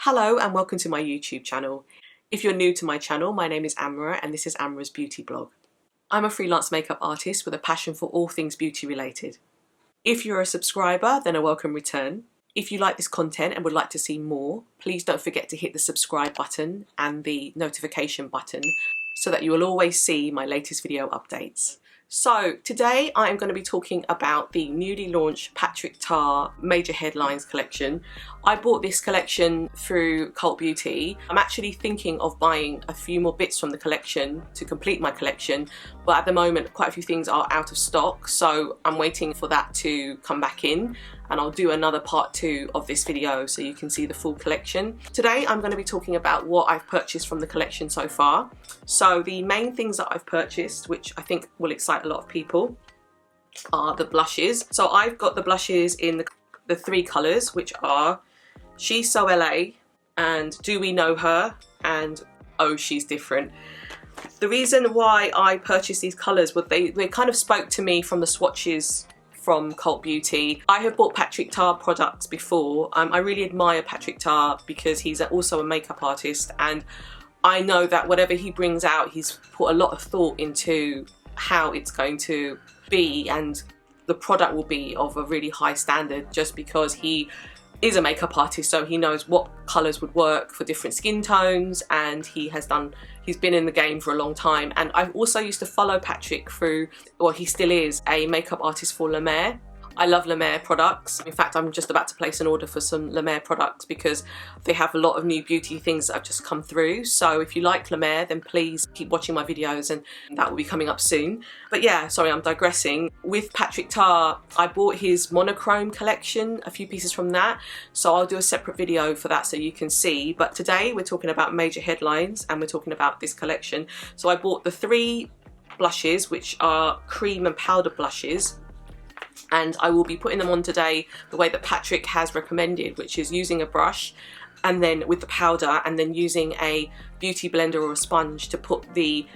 Hello and welcome to my YouTube channel. If you're new to my channel, my name is Amra and this is Amra's Beauty Blog. I'm a freelance makeup artist with a passion for all things beauty related. If you're a subscriber, then a welcome return. If you like this content and would like to see more, please don't forget to hit the subscribe button and the notification button so that you will always see my latest video updates. So today I am going to be talking about the newly launched Patrick Ta Major Headlines collection. I bought this collection through Cult Beauty. I'm actually thinking of buying a few more bits from the collection to complete my collection, but at the moment quite a few things are out of stock, so I'm waiting for that to come back in, and I'll do another part 2 of this video so you can see the full collection. Today I'm going to be talking about what I've purchased from the collection so far. So the main things that I've purchased, which I think will excite a lot of people, are the blushes. So I've got the blushes in the 3 colours, which are She's So LA and Do We Know Her and Oh She's Different. The reason why I purchased these colours was they kind of spoke to me from the swatches from Cult Beauty. I have bought Patrick Ta products before. I really admire Patrick Ta because he's also a makeup artist, and I know that whatever he brings out, he's put a lot of thought into how it's going to be, and the product will be of a really high standard just because he is a makeup artist, so he knows what colours would work for different skin tones, and he's been in the game for a long time. And I've also used to follow Patrick through, well, he still is a makeup artist for La Mer. I love La Mer products. In fact, I'm just about to place an order for some La Mer products because they have a lot of new beauty things that have just come through. So if you like La Mer, then please keep watching my videos and that will be coming up soon. But yeah, sorry, I'm digressing. With Patrick Ta, I bought his monochrome collection, a few pieces from that. So I'll do a separate video for that so you can see. But today we're talking about Major Headlines and we're talking about this collection. So I bought the 3 blushes, which are cream and powder blushes, and I will be putting them on today the way that Patrick has recommended, which is using a brush and then with the powder, and then using a beauty blender or a sponge to put the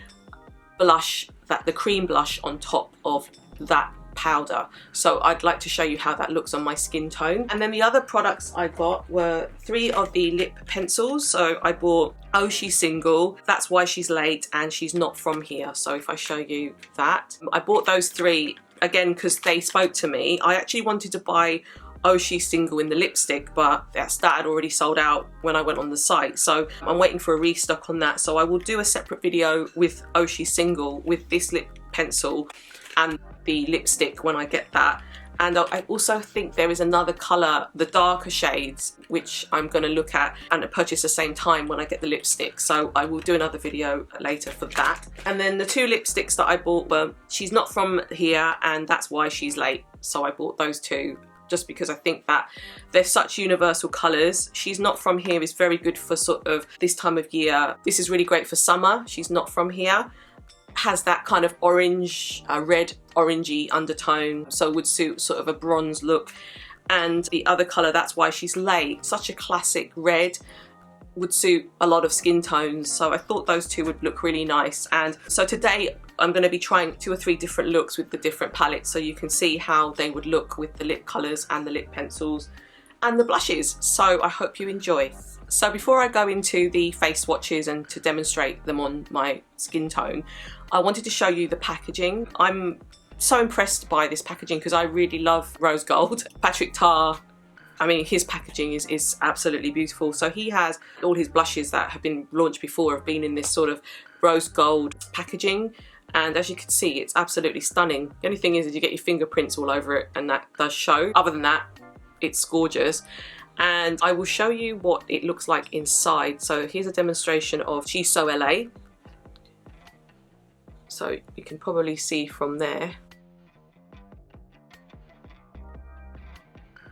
blush, the cream blush, on top of that powder. So I'd like to show you how that looks on my skin tone. And then the other products I got were 3 of the lip pencils. So I bought Oh She's Single, That's Why She's Late, and She's Not From Here. So if I show you that, I bought those 3 again because they spoke to me. I actually wanted to buy Oh She's Single in the lipstick, but that had already sold out when I went on the site, so I'm waiting for a restock on that. So I will do a separate video with Oh She's Single with this lip pencil and the lipstick when I get that. And I also think there is another colour, the darker shades, which I'm going to look at and purchase the same time when I get the lipstick. So I will do another video later for that. And then the 2 lipsticks that I bought were She's Not From Here and That's Why She's Late. So I bought those 2 just because I think that they're such universal colours. She's Not From Here is very good for sort of this time of year. This is really great for summer. She's Not From Here has that kind of orange, red orangey undertone, so would suit sort of a bronze look. And the other colour, That's Why She's Late, such a classic red, would suit a lot of skin tones, so I thought those 2 would look really nice. And so today I'm going to be trying 2 or 3 different looks with the different palettes so you can see how they would look with the lip colours and the lip pencils and the blushes. So I hope you enjoy. So before I go into the face swatches and to demonstrate them on my skin tone, I wanted to show you the packaging. I'm so impressed by this packaging because I really love rose gold. Patrick Ta, I mean, his packaging is absolutely beautiful. So he has all his blushes that have been launched before have been in this sort of rose gold packaging. And as you can see, it's absolutely stunning. The only thing is you get your fingerprints all over it and that does show. Other than that, it's gorgeous. And I will show you what it looks like inside. So here's a demonstration of She's So LA. So you can probably see from there.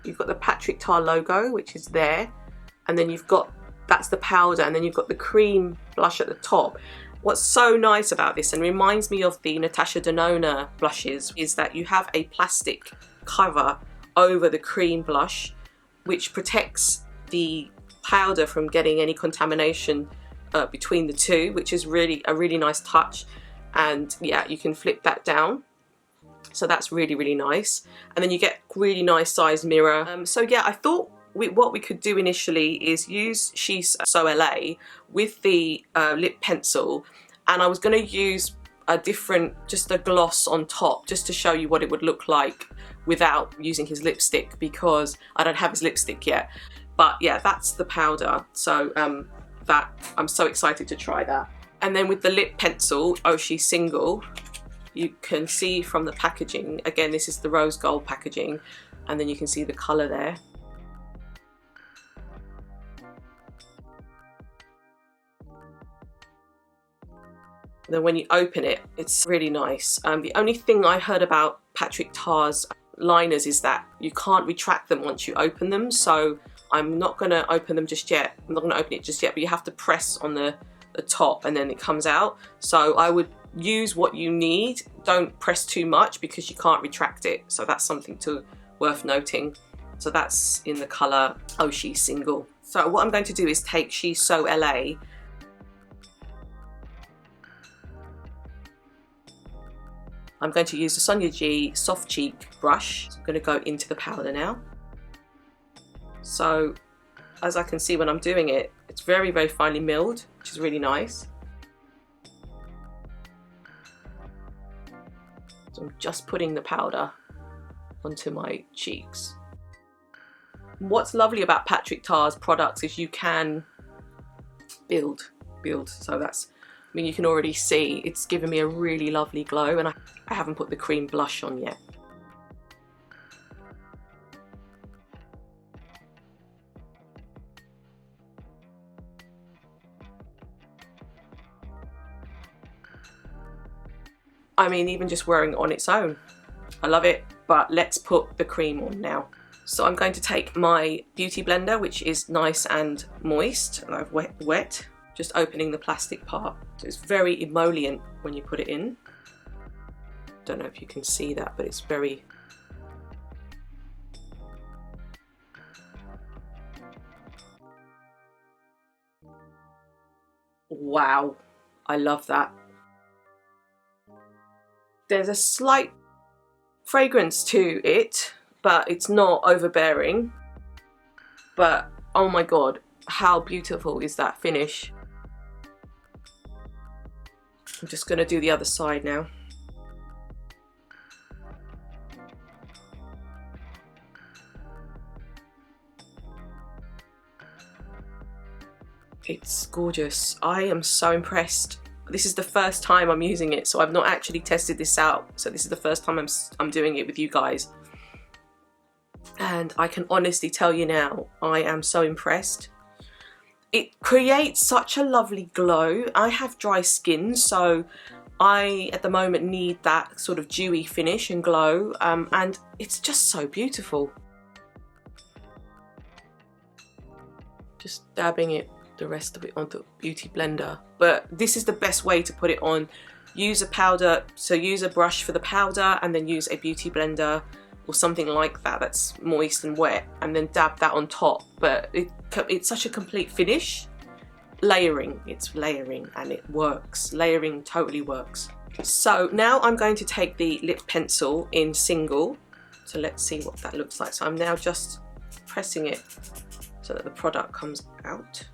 You've got the Patrick Ta logo, which is there. And then you've got, that's the powder, and then you've got the cream blush at the top. What's so nice about this, and reminds me of the Natasha Denona blushes, is that you have a plastic cover over the cream blush, which protects the powder from getting any contamination between the 2, which is really a really nice touch. And yeah, you can flip that down, so that's really, really nice. And then you get really nice sized mirror. So yeah, I thought what we could do initially is use She's So LA with the lip pencil, and I was going to use just a gloss on top just to show you what it would look like without using his lipstick, because I don't have his lipstick yet. But yeah, that's the powder, so that I'm so excited to try that. And then with the lip pencil, Oh She's Single, you can see from the packaging, again this is the rose gold packaging, and then you can see the colour there. And then when you open it, it's really nice. The only thing I heard about Patrick Ta's liners is that you can't retract them once you open them, so I'm not going to open them just yet. I'm not going to open it just yet, but you have to press on the top and then it comes out. So I would use what you need. Don't press too much because you can't retract it. So that's something worth noting. So that's in the colour Oh She's Single. So what I'm going to do is take She's So LA. I'm going to use the Sonia G Soft Cheek brush. So I'm going to go into the powder now. So as I can see when I'm doing it, it's very, very finely milled, which is really nice. So I'm just putting the powder onto my cheeks. What's lovely about Patrick Ta's products is you can build. So that's, I mean, you can already see it's given me a really lovely glow, and I haven't put the cream blush on yet. I mean, even just wearing it on its own, I love it, but let's put the cream on now. So I'm going to take my beauty blender, which is nice and moist, and I've wet, just opening the plastic part. So it's very emollient when you put it in. Don't know if you can see that, but it's very... Wow, I love that. There's a slight fragrance to it, but it's not overbearing. But oh my god, how beautiful is that finish. I'm just going to do the other side now. It's gorgeous. I am so impressed. This is the first time I'm using it, so I've not actually tested this out. So this is the first time I'm doing it with you guys. And I can honestly tell you now, I am so impressed. It creates such a lovely glow. I have dry skin, so I at the moment need that sort of dewy finish and glow, and it's just so beautiful. Just dabbing it, the rest of it onto the beauty blender. But this is the best way to put it on. Use a powder, so use a brush for the powder and then use a beauty blender or something like that that's moist and wet, and then dab that on top. But it's such a complete finish. Layering, it's layering and it works. Layering totally works. So now I'm going to take the lip pencil in single. So let's see what that looks like. So I'm now just pressing it so that the product comes out.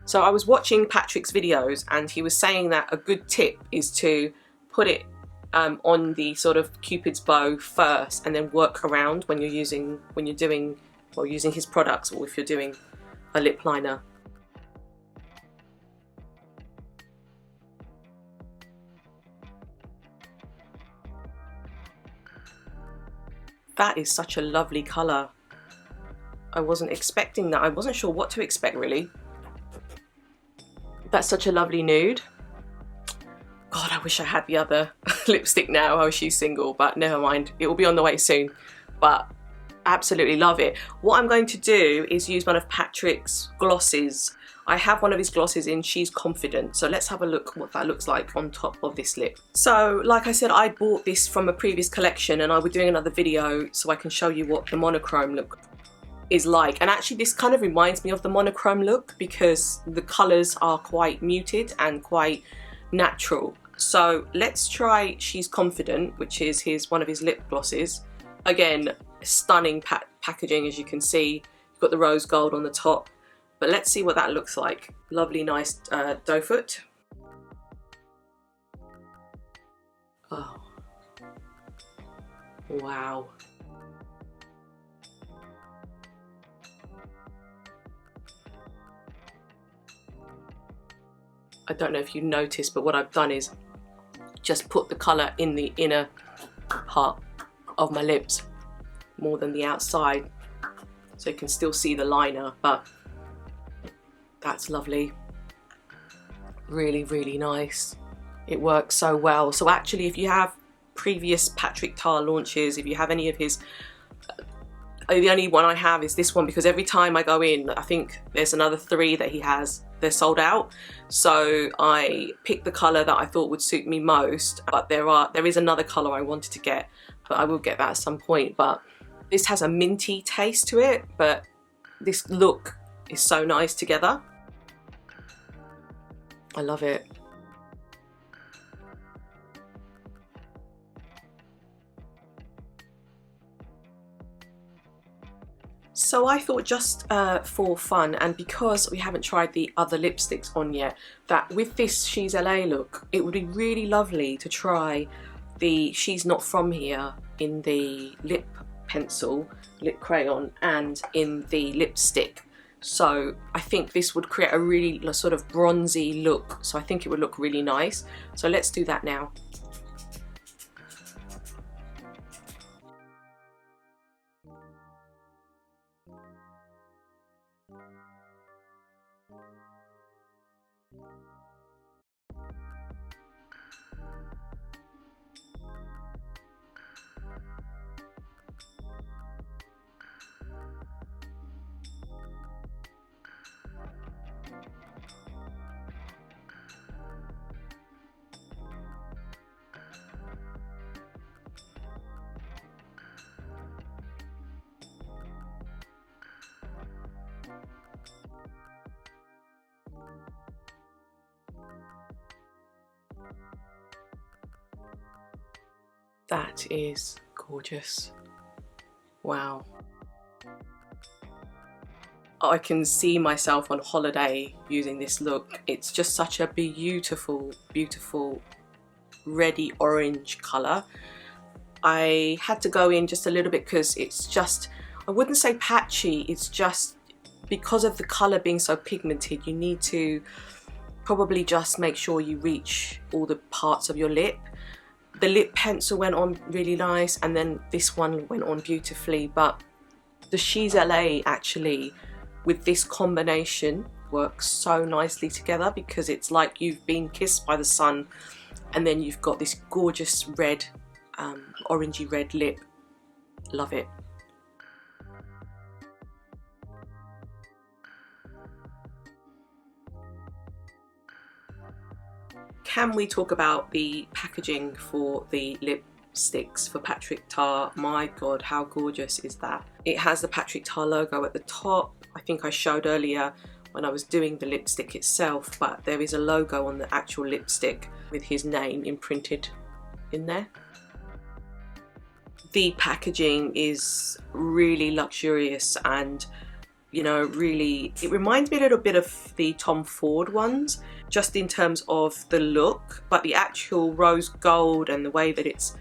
So I was watching Patrick's videos and he was saying that a good tip is to put it on the sort of Cupid's bow first and then work around when you're using his products, or if you're doing a lip liner. That is such a lovely colour. I wasn't expecting that. I wasn't sure what to expect really. That's such a lovely nude. God, I wish I had the other lipstick now. Oh, She's Single, but never mind. It will be on the way soon. But absolutely love it. What I'm going to do is use one of Patrick's glosses. I have one of his glosses in She's Confident. So let's have a look what that looks like on top of this lip. So like I said, I bought this from a previous collection and I will be doing another video so I can show you what the monochrome look is like. And actually this kind of reminds me of the monochrome look because the colours are quite muted and quite natural. So let's try She's Confident, which is one of his lip glosses. Again, stunning packaging, as you can see. You've got the rose gold on the top, but let's see what that looks like. Lovely, nice doe foot. Oh, wow. I don't know if you noticed, but what I've done is just put the colour in the inner part of my lips more than the outside, so you can still see the liner, but that's lovely. Really, really nice. It works so well. So actually, if you have previous Patrick Ta launches, if you have any of his, the only one I have is this one, because every time I go in, I think there's another 3 that he has, they're sold out. So I picked the colour that I thought would suit me most, but there is another colour I wanted to get, but I will get that at some point. But this has a minty taste to it, but this look is so nice together. I love it. So I thought, just for fun, and because we haven't tried the other lipsticks on yet, that with this She's LA look, it would be really lovely to try the She's Not From Here in the lip pencil, lip crayon, and in the lipstick. So I think this would create a really sort of bronzy look, so I think it would look really nice. So let's do that now. That is gorgeous. Wow. I can see myself on holiday using this look. It's just such a beautiful, beautiful reddy orange colour. I had to go in just a little bit because it's just, I wouldn't say patchy, it's just because of the colour being so pigmented, you need to probably just make sure you reach all the parts of your lip. The lip pencil went on really nice, and then this one went on beautifully, but the She's LA actually, with this combination, works so nicely together, because it's like you've been kissed by the sun and then you've got this gorgeous red, orangey red lip. Love it. Can we talk about the packaging for the lipsticks for Patrick Ta? My God, how gorgeous is that? It has the Patrick Ta logo at the top. I think I showed earlier when I was doing the lipstick itself, but there is a logo on the actual lipstick with his name imprinted in there. The packaging is really luxurious, and you know, really, it reminds me a little bit of the Tom Ford ones, just in terms of the look, but the actual rose gold and the way that it's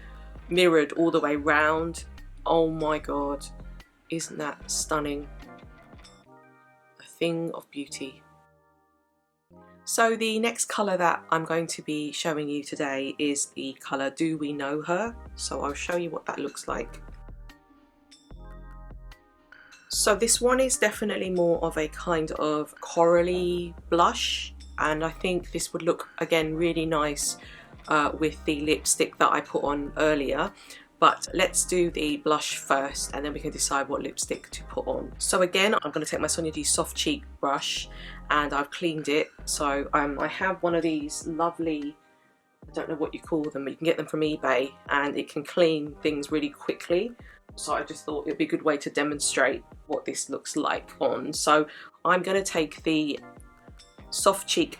mirrored all the way round, oh my God, isn't that stunning? A thing of beauty. So the next colour that I'm going to be showing you today is the colour Do We Know Her? So I'll show you what that looks like. So this one is definitely more of a kind of corally blush, and I think this would look, again, really nice with the lipstick that I put on earlier. But let's do the blush first, and then we can decide what lipstick to put on. So again, I'm going to take my Sonia D Soft Cheek brush, and I've cleaned it. So I have one of these lovely, I don't know what you call them, but you can get them from eBay, and it can clean things really quickly. So I just thought it would be a good way to demonstrate what this looks like on. So I'm going to take the Soft Cheek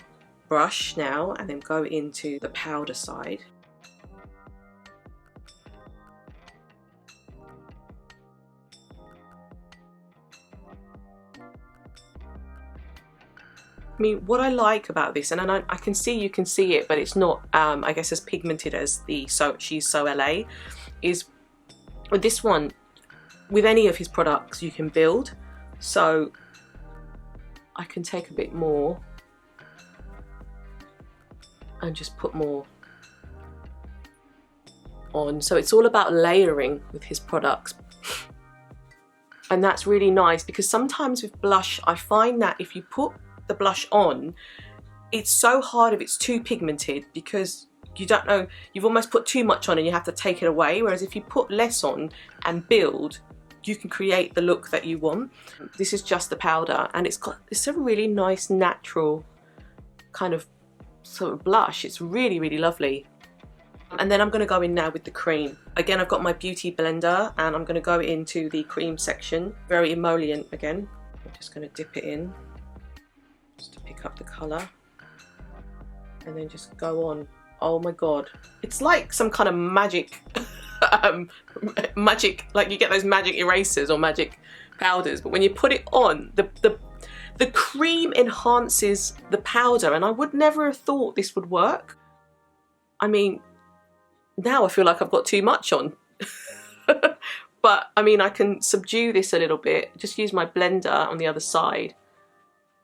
brush now and then go into the powder side. I mean, what I like about this, and I can see you can see it, but it's not, I guess, as pigmented as the She's So LA, is with this one, with any of his products, you can build. So I can take a bit more and just put more on. So it's all about layering with his products. And that's really nice, because sometimes with blush, I find that if you put the blush on, it's so hard if it's too pigmented, because you don't know, you've almost put too much on and you have to take it away. Whereas if you put less on and build, you can create the look that you want. This is just the powder, and it's a really nice natural kind of sort of blush. It's really, really lovely. And then I'm going to go in now with the cream. Again, I've got my beauty blender and I'm going to go into the cream section. Very emollient again. I'm just going to dip it in just to pick up the colour, and then just go on. Oh my god, it's like some kind of magic magic, like you get those magic erasers or magic powders, but when you put it on, the cream enhances the powder, and I would never have thought this would work. I mean, now I feel like I've got too much on. But I mean, I can subdue this a little bit, just use my blender on the other side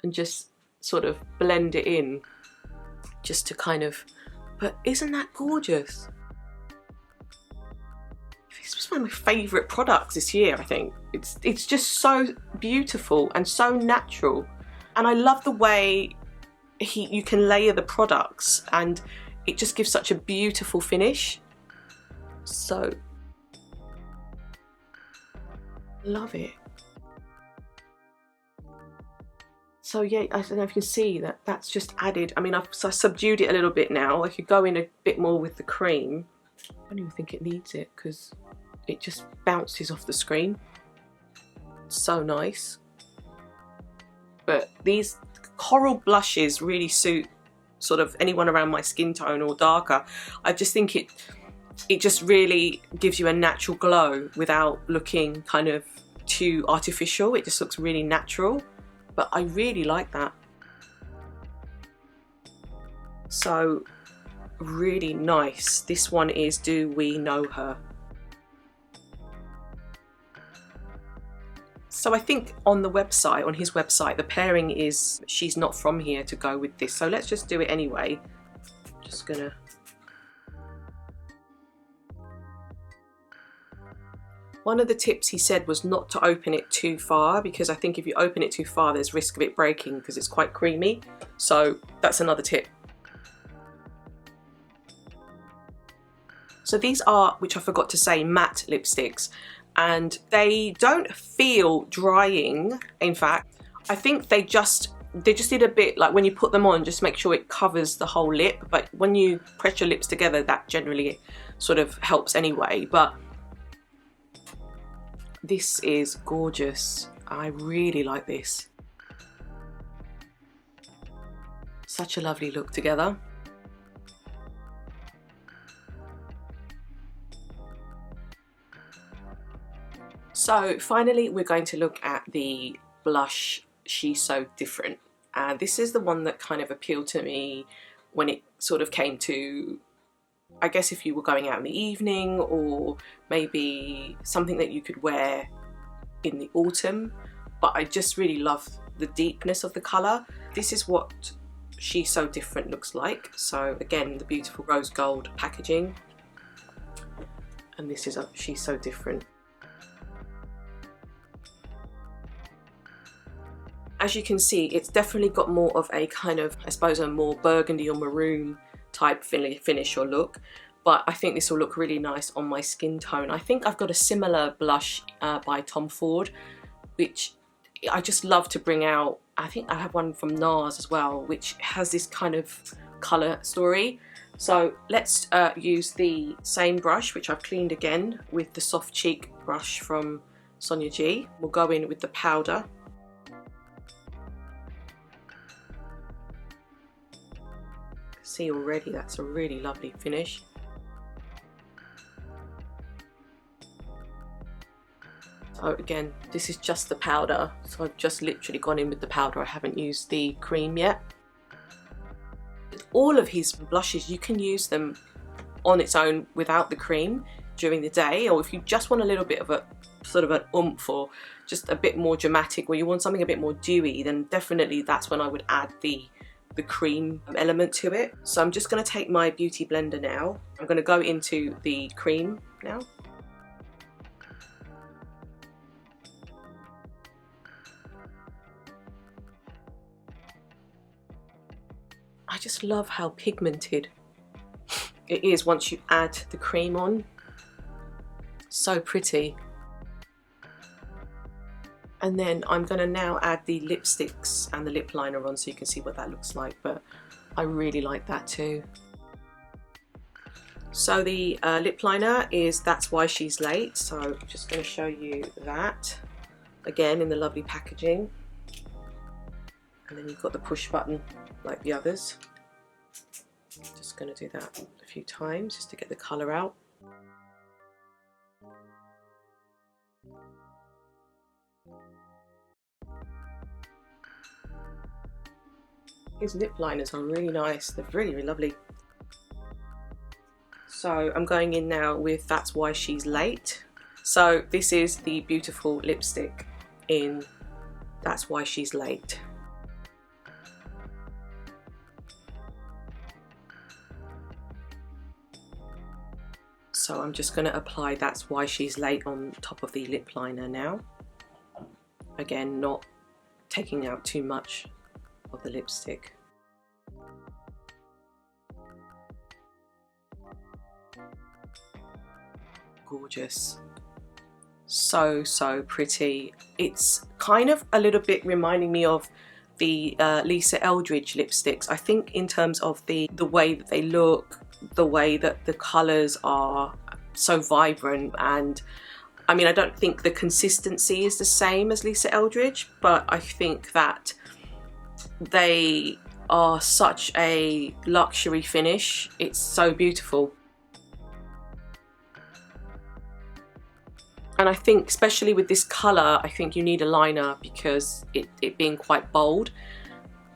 and just sort of blend it in, just to kind of, but isn't that gorgeous? This was one of my favourite products this year, I think. It's just so beautiful and so natural, and I love the way you can layer the products, and it just gives such a beautiful finish. So love it. So yeah, I don't know if you can see that that's just added. I mean, I subdued it a little bit now. I could go in a bit more with the cream. I don't even think it needs it, because it just bounces off the screen. So nice. But these coral blushes really suit sort of anyone around my skin tone or darker. I just think it just really gives you a natural glow without looking kind of too artificial. It just looks really natural. But I really like that. So really nice. This one is Do We Know Her? So I think on the website, on his website, the pairing is She's Not From Here to go with this. So let's just do it anyway. Just gonna. One of the tips he said was not to open it too far, because I think if you open it too far, there's risk of it breaking because it's quite creamy. So that's another tip. So these are, which I forgot to say, matte lipsticks, and they don't feel drying. In fact, I think they just did a bit, like when you put them on, just make sure it covers the whole lip. But when you press your lips together, that generally sort of helps anyway. But this is gorgeous. I really like this. Such a lovely look together. So finally, we're going to look at the blush She's So Different. And this is the one that kind of appealed to me when it sort of came to, I guess, if you were going out in the evening, or maybe something that you could wear in the autumn. But I just really love the deepness of the colour. This is what She's So Different looks like. So again, the beautiful rose gold packaging. And this is She's So Different. As you can see, it's definitely got more of a kind of, I suppose, a more burgundy or maroon type finish or look. But I think this will look really nice on my skin tone. I think I've got a similar blush by Tom Ford, which I just love to bring out. I think I have one from NARS as well, which has this kind of colour story. So let's use the same brush, which I've cleaned again, with the soft cheek brush from Sonia G. We'll go in with the powder. See already, that's a really lovely finish. So again, this is just the powder, so I've just literally gone in with the powder. I haven't used the cream yet. All of his blushes, you can use them on its own without the cream during the day, or if you just want a little bit of a sort of an oomph or just a bit more dramatic, where you want something a bit more dewy, then definitely that's when I would add the cream element to it. So I'm just going to take my beauty blender now. I'm going to go into the cream now. I just love how pigmented it is once you add the cream on. So pretty. And then I'm going to now add the lipsticks and the lip liner on so you can see what that looks like, but I really like that too. So the lip liner is That's Why She's Late, so I'm just going to show you that again in the lovely packaging. And then you've got the push button like the others. Just going to do that a few times just to get the colour out. His lip liners are really nice, they're really, really lovely. So I'm going in now with That's Why She's Late. So this is the beautiful lipstick in That's Why She's Late. So I'm just going to apply That's Why She's Late on top of the lip liner now. Again, not taking out too much of the lipstick. Gorgeous. So, so pretty. It's kind of a little bit reminding me of the Lisa Eldridge lipsticks. I think in terms of the way that they look, the way that the colours are so vibrant, and I mean, I don't think the consistency is the same as Lisa Eldridge, but I think that they are such a luxury finish. It's so beautiful. And I think especially with this colour, I think you need a liner because it being quite bold.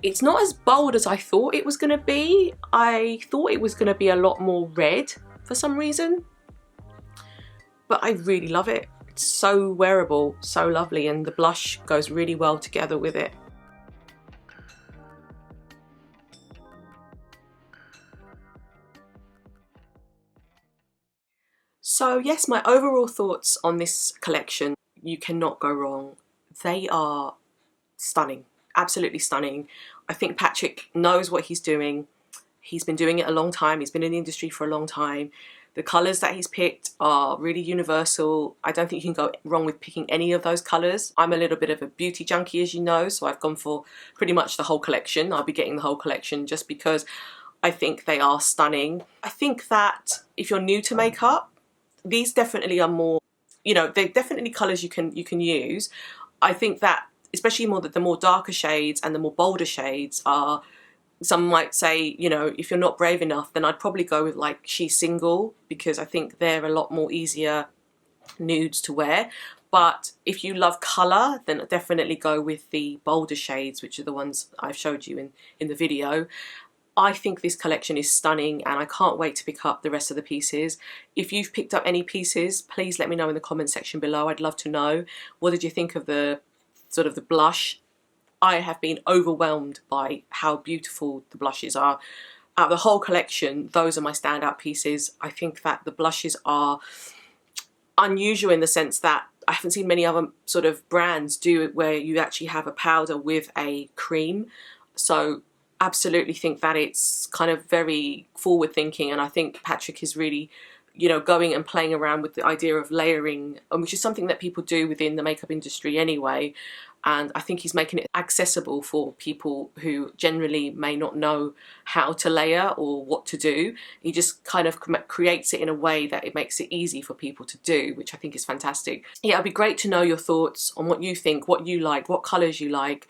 It's not as bold as I thought it was going to be. I thought it was going to be a lot more red for some reason. But I really love it. It's so wearable, so lovely, and the blush goes really well together with it. So yes, my overall thoughts on this collection, you cannot go wrong. They are stunning, absolutely stunning. I think Patrick knows what he's doing. He's been doing it a long time. He's been in the industry for a long time. The colours that he's picked are really universal. I don't think you can go wrong with picking any of those colours. I'm a little bit of a beauty junkie, as you know, so I've gone for pretty much the whole collection. I'll be getting the whole collection just because I think they are stunning. I think that if you're new to makeup, these definitely are more, you know, they're definitely colours you can use. I think that especially the more darker shades and the more bolder shades are, some might say, you know, if you're not brave enough, then I'd probably go with like She's Single, because I think they're a lot more easier nudes to wear. But if you love colour, then definitely go with the bolder shades, which are the ones I've showed you in the video. I think this collection is stunning and I can't wait to pick up the rest of the pieces. If you've picked up any pieces, please let me know in the comment section below. I'd love to know. What did you think of the sort of the blush? I have been overwhelmed by how beautiful the blushes are. Out of the whole collection, those are my standout pieces. I think that the blushes are unusual in the sense that I haven't seen many other sort of brands do it where you actually have a powder with a cream. So absolutely think that it's kind of very forward thinking, and I think Patrick is really, you know, going and playing around with the idea of layering, which is something that people do within the makeup industry anyway. And I think he's making it accessible for people who generally may not know how to layer or what to do. He just kind of creates it in a way that it makes it easy for people to do, which I think is fantastic. Yeah, it'd be great to know your thoughts on what you think, what you like, what colours you like.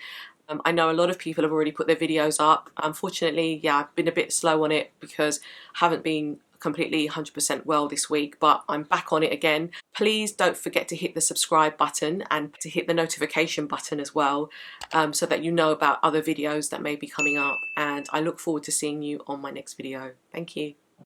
I know a lot of people have already put their videos up. Unfortunately, yeah, I've been a bit slow on it because I haven't been completely 100% well this week, but I'm back on it again. Please don't forget to hit the subscribe button and to hit the notification button as well, so that you know about other videos that may be coming up, and I look forward to seeing you on my next video. Thank you.